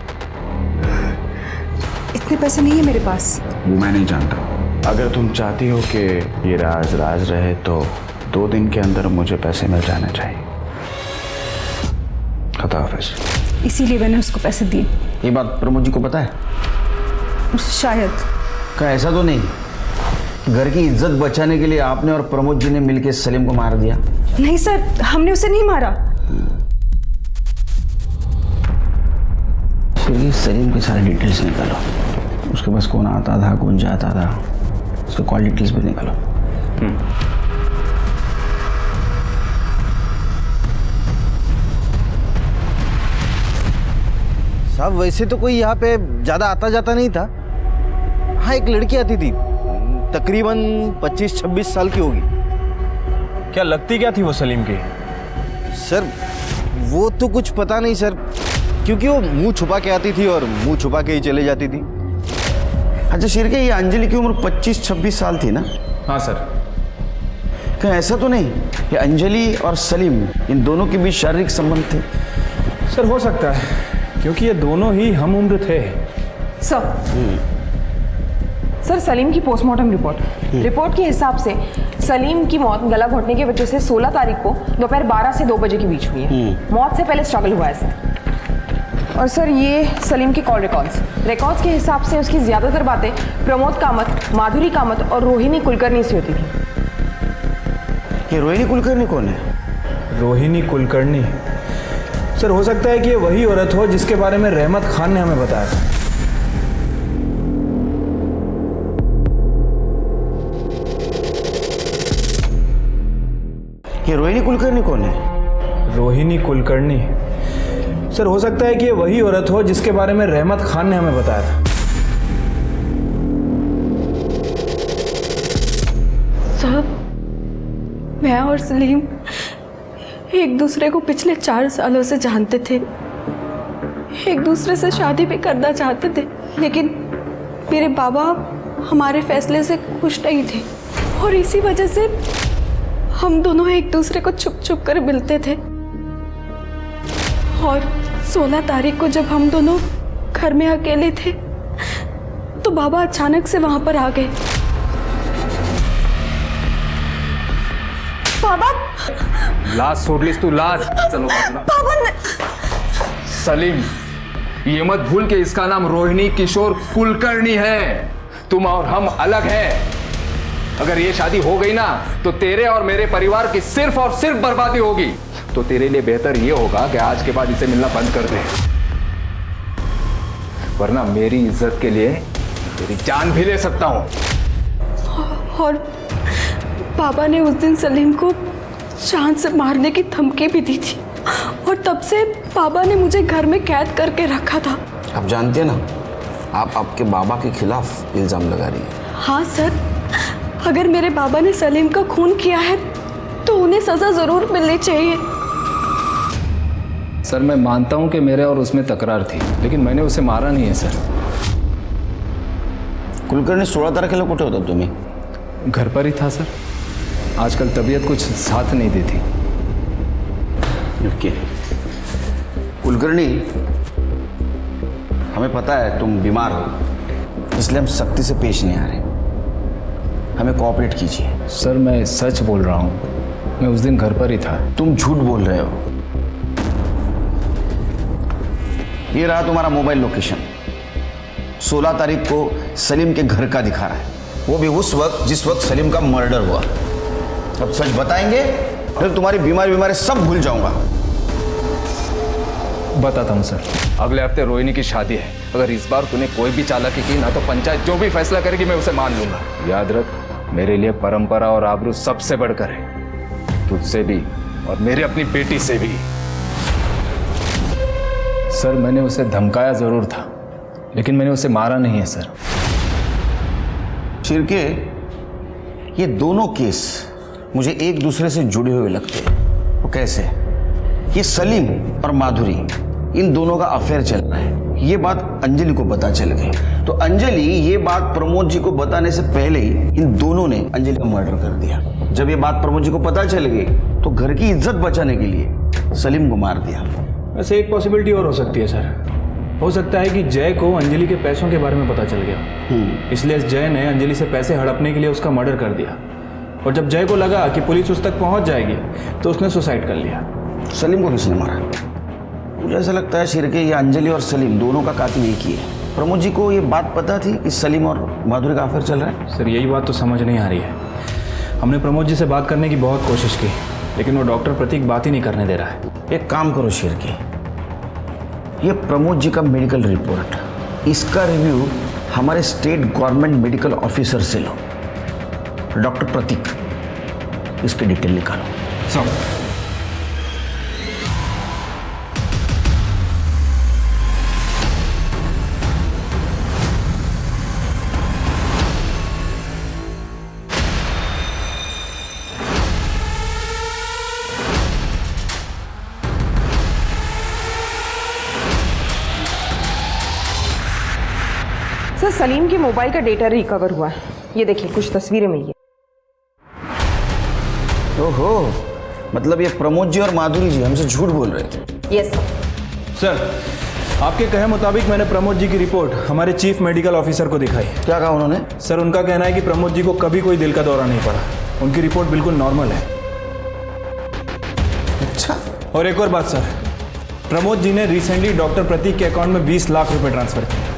इतने पैसे नहीं है मेरे पास. वो मैं नहीं जानता. अगर तुम चाहती हो कि ये राज राज रहे तो 2 दिन के अंदर मुझे पैसे मिल जाने चाहिए. खुदा हाफिज़. इसीलिए मैंने उसको पैसे दिए. ये बात प्रमोद जी को पता है? शायद. क्या ऐसा तो नहीं घर की इज्जत बचाने के लिए आपने और प्रमोद जी ने मिलकर सलीम को मार दिया? नहीं सर, हमने उसे नहीं मारा. सलीम के सारे डिटेल्स निकालो. उसके पास कौन आता था, कौन जाता था, उसके कॉल डिटेल्स भी निकालो. साहब, वैसे तो कोई यहाँ पे ज़्यादा आता जाता नहीं था. हाँ, एक लड़की आती थी, तकरीबन 25-26 साल की होगी. क्या लगती क्या थी वो सलीम की? सर, वो तो कुछ पता नहीं सर, क्योंकि वो मुंह छुपा के आती थी और मुंह छुपा के ही चले जाती थी. अच्छा शिरके, ये अंजलि की उम्र 25-26 साल थी ना? हाँ सर. क्या ऐसा तो नहीं कि अंजलि और सलीम इन दोनों के बीच शारीरिक संबंध थे? सर हो सकता है, क्योंकि ये दोनों ही हम उम्र थे. सर, सलीम की पोस्टमार्टम रिपोर्ट के हिसाब से सलीम की मौत गला घोटने की वजह से 16 तारीख को दोपहर 12 से 2 बजे के बीच हुई है. मौत से पहले स्ट्रगल हुआ है सर. और सर, ये सलीम के कॉल रिकॉर्ड्स के हिसाब से उसकी ज़्यादातर बातें प्रमोद कामत, माधुरी कामत और रोहिणी कुलकर्णी से होती थी. ये रोहिणी कुलकर्णी कौन है? रोहिणी कुलकर्णी सर, हो सकता है कि ये वही औरत हो जिसके बारे में रहमत खान ने हमें बताया था. ये रोहिणी कुलकर्णी कौन है? रोहिणी कुलकर्णी सर, हो सकता है कि ये वही औरत हो जिसके बारे में रहमत खान ने हमें बताया था. साहब, मैं और सलीम एक दूसरे को पिछले 4 सालों से जानते थे. एक दूसरे से शादी भी करना चाहते थे, लेकिन मेरे बाबा हमारे फैसले से खुश नहीं थे और इसी वजह से हम दोनों एक दूसरे को छुप छुप कर मिलते थे. और 16 तारीख को जब हम दोनों घर में अकेले थे तो बाबा अचानक से वहां पर आ गए. लाज सोडलीस तू, लाज. चलो बाजूला. सलीम, ये मत भूल कि इसका नाम रोहिणी किशोर कुलकर्णी है. तुम और हम अलग हैं. अगर ये शादी हो गई ना तो तेरे और मेरे परिवार की सिर्फ और सिर्फ बर्बादी होगी. तो तेरे लिए बेहतर ये होगा कि आज के बाद इसे मिलना बंद कर दे, वरना मेरी इज्जत के लिए तेरी जान भी ले सकता हूं. और पापा ने उस दिन सलीम को जान से मारने की धमकी भी दी थी, और तब से पापा ने मुझे घर में कैद करके रखा था. आप जानते हैं ना, आप आपके बाबा के खिलाफ इल्जाम लगा रही हैं. हाँ सर, अगर मेरे बाबा ने सलीम का खून किया है तो उन्हें सजा जरूर मिलनी चाहिए. सर, मैं मानता हूं कि मेरे और उसमें तकरार थी, लेकिन मैंने उसे मारा नहीं है सर. कुलकर्णी 16 तारखेला कुठे होता तुम्ही? घर पर ही था सर. आजकल तबीयत कुछ साथ नहीं देती. ओके कुलकर्णी, हमें पता है तुम बीमार हो, इसलिए हम सख्ती से पेश नहीं आ रहे. हमें कोऑपरेट कीजिए. सर, मैं सच बोल रहा हूँ, मैं उस दिन घर पर ही था. तुम झूठ बोल रहे हो. ये रहा तुम्हारा मोबाइल लोकेशन. 16 तारीख को सलीम के घर का दिखा रहा है, वो भी उस वक्त जिस वक्त सलीम का मर्डर हुआ. अब सच बताएंगे फिर तुम्हारी बीमारी सब भूल जाऊंगा. बताता हूँ सर. अगले हफ्ते रोहिणी की शादी है. अगर इस बार तूने कोई भी चालाकी की ना तो पंचायत जो भी फैसला करेगी मैं उसे मान लूंगा. याद रख, मेरे लिए परंपरा और आबरू सबसे बढ़कर है, तुझसे भी और मेरी अपनी बेटी से भी. सर, मैंने उसे धमकाया जरूर था, लेकिन मैंने उसे मारा नहीं है सर. शिरके, ये दोनों केस मुझे एक दूसरे से जुड़े हुए लगते हैं. वो कैसे? ये सलीम और माधुरी, इन दोनों का अफेयर चल रहा है. ये बात अंजलि को पता चल गई, तो अंजलि ये बात प्रमोद जी को बताने से पहले ही इन दोनों ने अंजलि का मर्डर कर दिया. जब ये बात प्रमोद जी को पता चल गई तो घर की इज्जत बचाने के लिए सलीम को मार दिया. वैसे एक पॉसिबिलिटी और हो सकती है सर. हो सकता है कि जय को अंजलि के पैसों के बारे में पता चल गया, इसलिए जय ने अंजलि से पैसे हड़पने के लिए उसका मर्डर कर दिया. और जब जय को लगा कि पुलिस उस तक पहुंच जाएगी तो उसने सुसाइड कर लिया. सलीम को किसने मारा? मुझे ऐसा लगता है शिरके, ये अंजलि और सलीम दोनों का कातिल एक ही है. प्रमोद जी को ये बात पता थी कि सलीम और माधुरी का अफेयर चल रहा है? सर, यही बात तो समझ नहीं आ रही है. हमने प्रमोद जी से बात करने की बहुत कोशिश की, लेकिन वो डॉक्टर प्रतीक बात ही नहीं करने दे रहा है. एक काम करो शिरके, ये प्रमोद जी का मेडिकल रिपोर्ट, इसका रिव्यू हमारे स्टेट गवर्नमेंट मेडिकल ऑफिसर से लो. डॉक्टर प्रतीक, इसकी डिटेल निकालो. सब सर, सलीम के मोबाइल का डेटा रिकवर हुआ है. ये देखिए, कुछ तस्वीरें मिली है. ओहो, मतलब ये प्रमोद जी और माधुरी जी हमसे झूठ बोल रहे थे. यस सर, आपके कहे मुताबिक मैंने प्रमोद जी की रिपोर्ट हमारे चीफ मेडिकल ऑफिसर को दिखाई. क्या कहा उन्होंने? सर, उनका कहना है कि प्रमोद जी को कभी कोई दिल का दौरा नहीं पड़ा. उनकी रिपोर्ट बिल्कुल नॉर्मल है. अच्छा. और एक और बात सर, प्रमोद जी ने रिसेंटली डॉक्टर प्रतीक के अकाउंट में 20 लाख रुपए ट्रांसफर किए.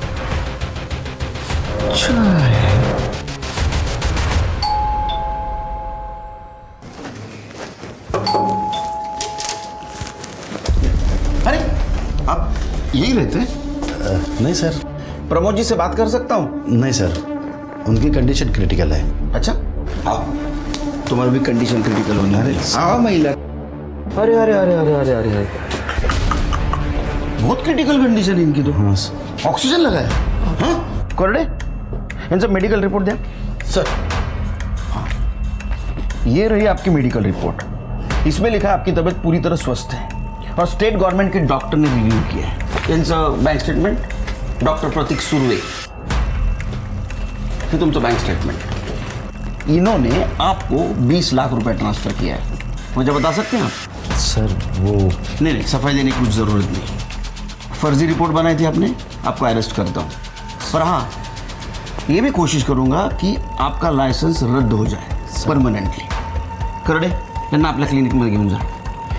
अरे, आप यही रहते हैं? नहीं सर. प्रमोद जी से बात कर सकता हूँ? नहीं सर, उनकी कंडीशन क्रिटिकल है. अच्छा, आओ, तुम्हारी भी कंडीशन क्रिटिकल होनी है. आओ महिला. अरे अरे अरे अरे अरे अरे अरे, बहुत क्रिटिकल कंडीशन है इनकी तो. हाँ. ऑक्सीजन लगा है. हाँ, कोरडे, इनसे मेडिकल रिपोर्ट दिया. सर, हाँ, ये रही आपकी मेडिकल रिपोर्ट. इसमें लिखा है आपकी तबीयत पूरी तरह स्वस्थ है और स्टेट गवर्नमेंट के डॉक्टर ने रिव्यू किया है. इनचं बैंक स्टेटमेंट, डॉक्टर प्रतीक सुर्वे, फिर तुमचं बैंक स्टेटमेंट. इन्होंने आपको 20 लाख रुपए ट्रांसफर किया है. मुझे बता सकते हैं आप? सर, वो नहीं, सफाई देने की कुछ ज़रूरत नहीं. फर्जी रिपोर्ट बनाई थी आपने, आपको अरेस्ट करता हूँ. पर हाँ, ये भी कोशिश करूँगा कि आपका लाइसेंस रद्द हो जाए परमानेंटली. करड़े, यांना आपल्या क्लिनिकमध्ये घेऊन जा.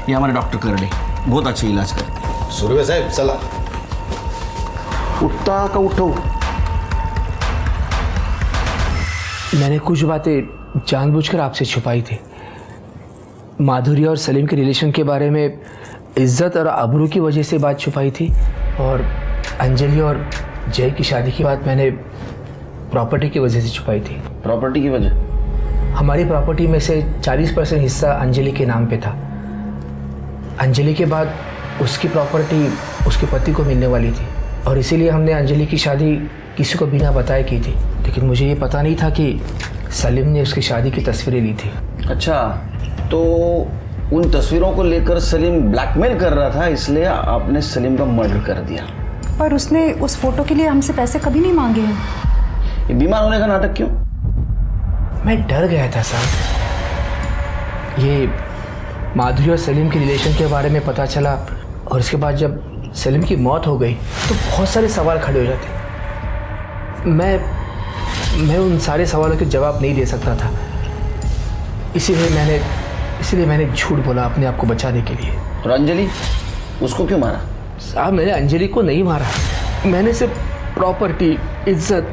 ये हमारे डॉक्टर करडे बहुत अच्छे इलाज करते. सुर्वे साहेब चला. उठता का उठो. मैंने कुछ बातें जानबूझकर आपसे छुपाई थी. माधुरी और सलीम के रिलेशन के बारे में इज्जत और आबरू की वजह से बात छुपाई थी, और अंजलि और जय की शादी की बात मैंने प्रॉपर्टी की वजह से छुपाई थी. प्रॉपर्टी की वजह? हमारी प्रॉपर्टी में से 40% हिस्सा अंजलि के नाम पे था. अंजलि के बाद उसकी प्रॉपर्टी उसके पति को मिलने वाली थी, और इसीलिए हमने अंजलि की शादी किसी को बिना बताए की थी. लेकिन मुझे ये पता नहीं था कि सलीम ने उसकी शादी की तस्वीरें ली थी. अच्छा, तो उन तस्वीरों को लेकर सलीम ब्लैकमेल कर रहा था, इसलिए आपने सलीम का मर्डर कर दिया. पर उसने उस फोटो के लिए हमसे पैसे कभी नहीं मांगे हैं. ये बीमार होने का नाटक क्यों? मैं डर गया था साहब. ये माधुरी और सलीम के रिलेशन के बारे में पता चला, और इसके बाद जब सलीम की मौत हो गई तो बहुत सारे सवाल खड़े हो जाते. मैं उन सारे सवालों के जवाब नहीं दे सकता था. इसीलिए मैंने झूठ बोला अपने आप को बचाने के लिए. और अंजलि, उसको क्यों मारा? साहब, मैंने अंजलि को नहीं मारा. मैंने सिर्फ प्रॉपर्टी, इज्जत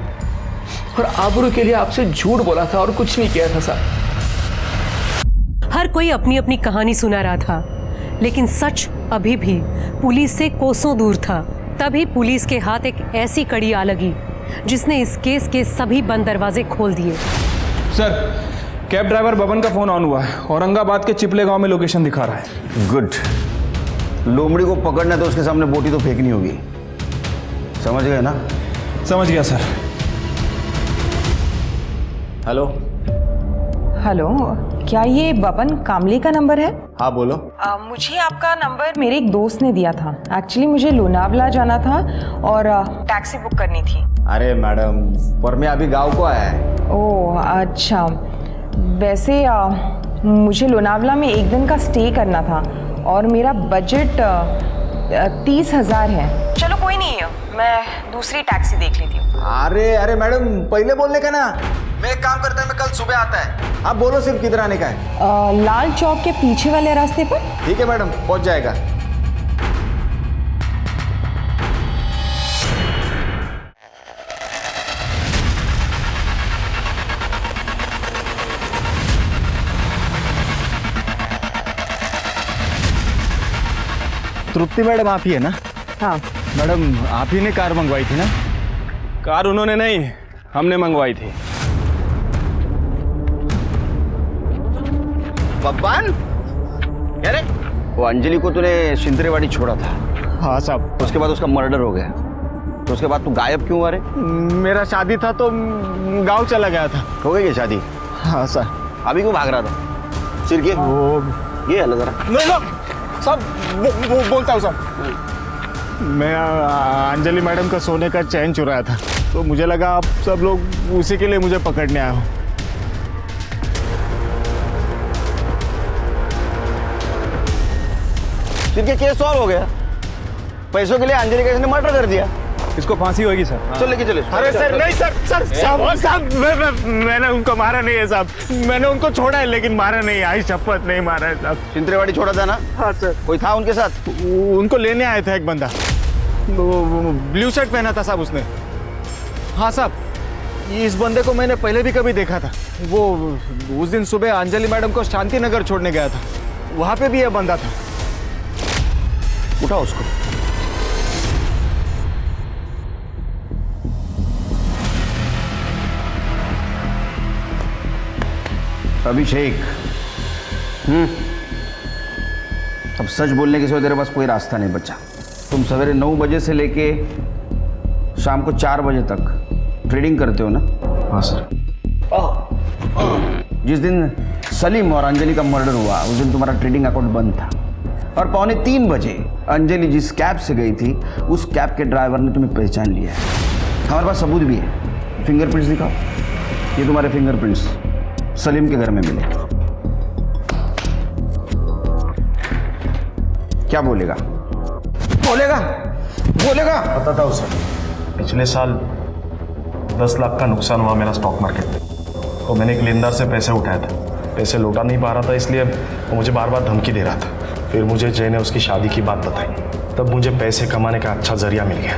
और आबरू के लिए आपसे झूठ बोला था, और कुछ नहीं किया था साहब. हर कोई अपनी अपनी कहानी सुना रहा था, लेकिन सच अभी भी पुलिस से कोसों दूर था. तभी पुलिस के हाथ एक ऐसी कड़ी आ लगी जिसने इस केस के सभी बंद दरवाजे खोल दिए. सर, कैब ड्राइवर बबन का फोन ऑन हुआ है. औरंगाबाद के चिपले गांव में लोकेशन दिखा रहा है. गुड. लोमड़ी को पकड़ना तो उसके सामने बोटी तो फेंकनी होगी. समझ गए ना? समझ गया सर. हेलो. हेलो, क्या ये बबन कामली का नंबर है? हाँ बोलो. मुझे आपका नंबर मेरे एक दोस्त ने दिया था. एक्चुअली मुझे लोनावला जाना था और टैक्सी बुक करनी थी. अरे मैडम, पर मैं अभी गांव को आया है. ओह अच्छा. वैसे मुझे लोनावला में एक दिन का स्टे करना था, और मेरा बजट 30,000 है. चलो कोई नहीं, मैं दूसरी टैक्सी देख लेती हूँ. अरे मैडम, पहले बोलने का ना. मैं एक काम करता है, मैं कल सुबह आता है. आप बोलो सिर्फ किधर आने का है. लाल चौक के पीछे वाले रास्ते पर. ठीक है मैडम, पहुंच जाएगा. तृप्ति मैडम आप ही है ना? हाँ मैडम, आप ही ने कार मंगवाई थी ना? कार उन्होंने नहीं, हमने मंगवाई थी. बब्बान, अरे वो अंजलि को तूने शिंतरेवाड़ी छोड़ा था. हाँ साहब. उसके बाद उसका मर्डर हो गया, तो उसके बाद तू गायब क्यों हुआ रे? मेरा शादी था तो गांव चला गया था. हो गई है शादी? हाँ सर. अभी क्यों भाग रहा था? सिर के वो ये हल जरा. सब बोलता हूँ साहब. मैं अंजलि मैडम का सोने का चैन चुराया था, तो मुझे लगा आप सब लोग उसी के लिए मुझे पकड़ने आए हो. सिर के केस सॉल्व हो गया. पैसों के लिए अंजलि का इसने मर्डर कर दिया. इसको फांसी होगी सर. चल लेके चले. अरे सर नहीं सर. साहब मैंने उनको मारा नहीं है साहब. मैंने उनको छोड़ा है, लेकिन मारा नहीं. आई शपथ नहीं मारा है साहब. शिंतरेवाड़ी छोड़ा था ना? हाँ सर. कोई था उनके साथ? उनको लेने आया था एक बंदा. ब्लू शर्ट पहना था साहब उसने. हाँ साहब, इस बंदे को मैंने पहले भी कभी देखा था. वो उस दिन सुबह अंजलि मैडम को शांति नगर छोड़ने गया था, वहां पे भी यह बंदा था. उठाओ उसको. अभिषेक, अब सच बोलने के सिवा तेरे पास कोई रास्ता नहीं बचा. तुम सवेरे 9 बजे से लेके शाम को 4 बजे तक ट्रेडिंग करते हो ना? हाँ सर. जिस दिन सलीम और अंजलि का मर्डर हुआ उस दिन तुम्हारा ट्रेडिंग अकाउंट बंद था, और 2:45 बजे अंजलि जिस कैब से गई थी उस कैब के ड्राइवर ने तुम्हें पहचान लिया है. हमारे पास सबूत भी है. फिंगरप्रिंट्स दिखाओ. ये तुम्हारे फिंगरप्रिंट्स सलीम के घर में मिले. क्या बोलेगा? बोलेगा? बताता हूँ सर. पिछले साल 10 लाख का नुकसान हुआ मेरा स्टॉक मार्केट में, तो मैंने एक लेनदार से पैसे उठाए थे. पैसे लौटा नहीं पा रहा था, इसलिए वो मुझे बार बार धमकी दे रहा था। फिर मुझे जय ने उसकी शादी की बात बताई, तब मुझे पैसे कमाने का अच्छा जरिया मिल गया।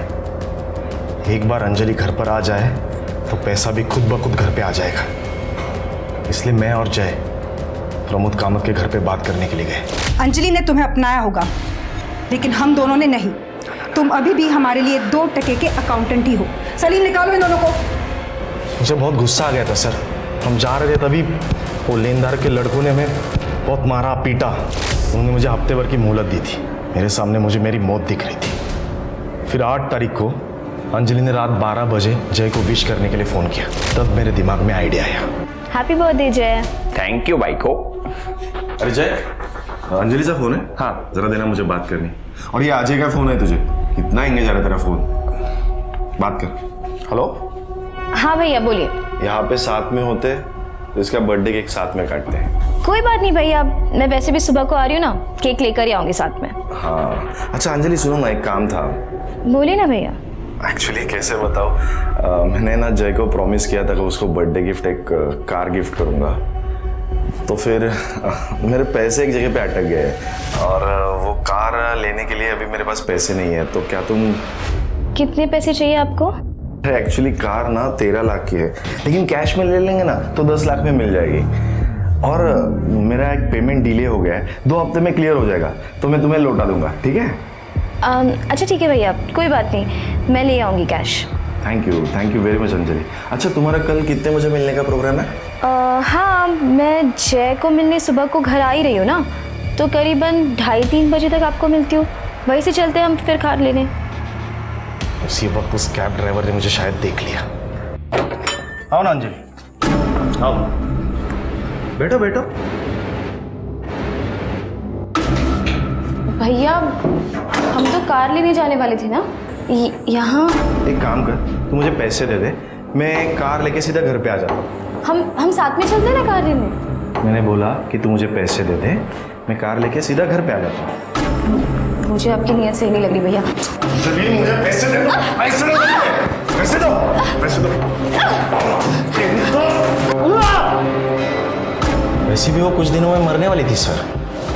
एक बार अंजलि घर पर आ जाए तो पैसा भी खुद ब खुद घर पे आ जाएगा। इसलिए मैं और जय प्रमोद कामत के घर पे बात करने के लिए गए। अंजलि ने तुम्हें अपनाया होगा, लेकिन हम दोनों ने नहीं। तुम अभी भी हमारे लिए 2 टके के अकाउंटेंट ही हो। सलीम, निकालो इन दोनों को। मुझे बहुत गुस्सा आ गया था सर। हम जा रहे थे तभी वो लेनदार के लड़कों ने हमें बहुत मारा पीटा। उन्होंने मुझे हफ्ते भर की मोहलत दी थी। मेरे सामने मुझे मेरी मौत दिख रही थी। फिर 8 तारीख को अंजलि ने रात 12 बजे जय को विश करने के लिए फ़ोन किया। तब मेरे दिमाग में आइडिया आया। हैप्पी बर्थडे जय। थैंक यू भाई को। अरे जय, अंजलि सा फोन है? हाँ, जरा देना, मुझे बात करनी। और ये अजय का फोन है तुझे? कितना एंगेज आ रहा है तेरा फोन। बात कर। हेलो। हाँ भैया बोलिए। यहाँ पे साथ में होते तो इसका बर्थडे केक साथ में काटते हैं। कोई बात नहीं भैया, मैं वैसे भी सुबह को आ रही हूँ ना, केक लेकर ही आऊंगी साथ में। हाँ अच्छा अंजलि, सुनो ना, एक काम था। बोलिए ना भैया। एक्चुअली कैसे बताओ, मैंने ना जय को प्रॉमिस किया था कि उसको बर्थडे गिफ्ट एक कार गिफ्ट करूँगा। तो फिर मेरे पैसे एक जगह पे अटक गए और वो कार लेने के लिए अभी मेरे पास पैसे नहीं है। तो क्या तुम... कितने पैसे चाहिए आपको? एक्चुअली कार ना 13 लाख की है, लेकिन कैश में ले लेंगे ना तो 10 लाख में मिल जाएगी। और मेरा एक पेमेंट डिले हो गया है, 2 हफ्ते में क्लियर हो जाएगा, तो मैं तुम्हें लौटा दूंगा, ठीक है? अच्छा ठीक है भैया, कोई बात नहीं, मैं ले आऊँगी cash. Thank you very much Anjali. अच्छा, तुम्हारा कल कितने बजे मिलने का प्रोग्राम है? हाँ, मैं जय को मिलने सुबह को घर आ ही रही हूँ ना, तो करीबन 2:30-3 बजे तक आपको मिलती हूँ। वहीं से चलते हैं हम फिर कार लेने। उसी वक्त उस कैब ड्राइवर ने मुझे शायद देख लिया। आओ ना अंजलि, आओ, बैठो बैठो। भैया हम तो कार लेने जाने वाले थे ना, यहाँ। एक काम कर, तू मुझे पैसे दे दे, मैं कार लेके सीधा घर पे आ जाता हूँ। हम साथ में चलते हैं ना कार लेने। मैंने बोला कि तू मुझे पैसे दे दे, मैं कार लेके सीधा घर पे आ जाता हूँ। मुझे आपकी नीयत सही नहीं लग रही भैया। मुझे पैसे दे दो, पैसे दो, पैसे दो, पैसे दो। वैसे भी वो कुछ दिनों में मरने वाली थी सर,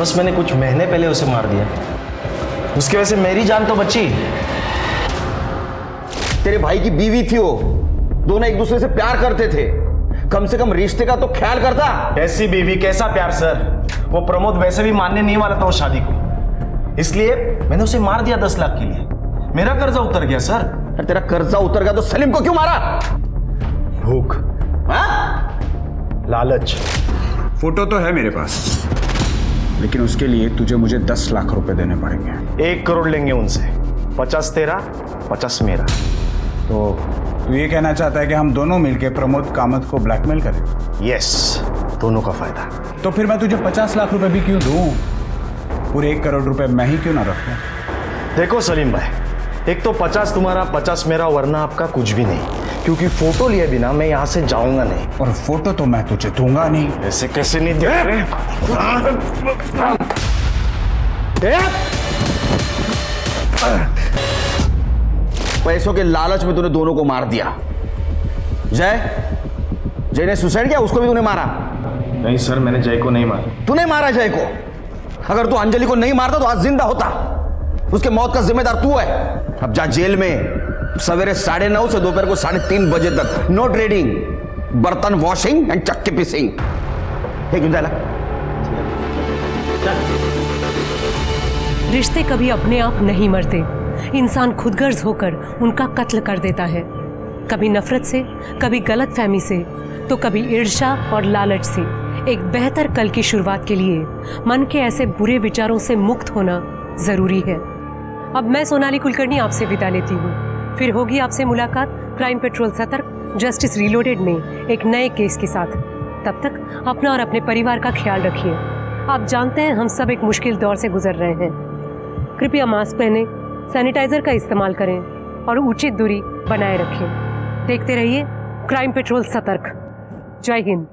बस मैंने कुछ महीने पहले उसे मार दिया। उसकी वजह से मेरी जान तो बची। तेरे भाई की बीवी थी वो, दोनों एक दूसरे से प्यार करते थे, कम से कम रिश्ते का तो ख्याल करता। कैसी बीवी, कैसा प्यार सर? वो प्रमोद वैसे भी मानने नहीं वाला था वो शादी को, इसलिए मैंने उसे मार दिया 10 लाख के लिए। मेरा कर्जा उतर गया सर। तेरा कर्जा उतर गया तो सलीम को क्यों मारा? भूख, लालच। फोटो तो है मेरे पास, लेकिन उसके लिए तुझे मुझे 10 लाख रुपए देने पड़ेंगे। 1 करोड़ लेंगे उनसे, 50 तेरा, 50 मेरा। तो तू ये कहना चाहता है कि हम दोनों मिलकर प्रमोद कामत को ब्लैकमेल करें? यस, दोनों का फायदा। तो फिर मैं तुझे 50 लाख रुपए भी क्यों दूं? पूरे 1 करोड़ रुपए मैं ही क्यों ना रखूं? देखो सलीम भाई, एक तो 50 तुम्हारा, 50 मेरा, वरना आपका कुछ भी नहीं, क्योंकि फोटो लिए बिना मैं यहाँ से जाऊंगा नहीं। और फोटो तो मैं तुझे दूंगा नहीं। ऐसे कैसे नहीं दे? पैसों के लालच में तूने दोनों को मार दिया। जय ने सुसाइड किया, उसको भी तूने मारा? नहीं सर, मैंने जय को नहीं मारा। तूने मारा जय को? अगर तू अंजलि को नहीं मारता तो आज जिंदा होता। उसके मौत का जिम्मेदार तू है। अब जा जेल में, सवेरे 9:30 से दोपहर को 3:30 बजे तक नो ट्रेडिंग, बर्तन वॉशिंग एंड चक्के पिसिंग। रिश्ते कभी अपने आप नहीं मरते, इंसान खुदगर्ज होकर उनका कत्ल कर देता है। कभी नफरत से, कभी गलतफहमी से, तो कभी ईर्ष्या और लालच से। एक बेहतर कल की शुरुआत के लिए मन के ऐसे बुरे विचारों से मुक्त होना जरूरी है। अब मैं सोनाली कुलकर्णी आपसे विदा लेती हूँ। फिर होगी आपसे मुलाकात क्राइम पेट्रोल सतर्क जस्टिस रीलोडेड में एक नए केस के साथ। तब तक अपना और अपने परिवार का ख्याल रखिए। आप जानते हैं हम सब एक मुश्किल दौर से गुजर रहे हैं। कृपया मास्क पहने, सैनिटाइजर का इस्तेमाल करें और उचित दूरी बनाए रखें। देखते रहिए क्राइम पेट्रोल सतर्क। जय हिंद।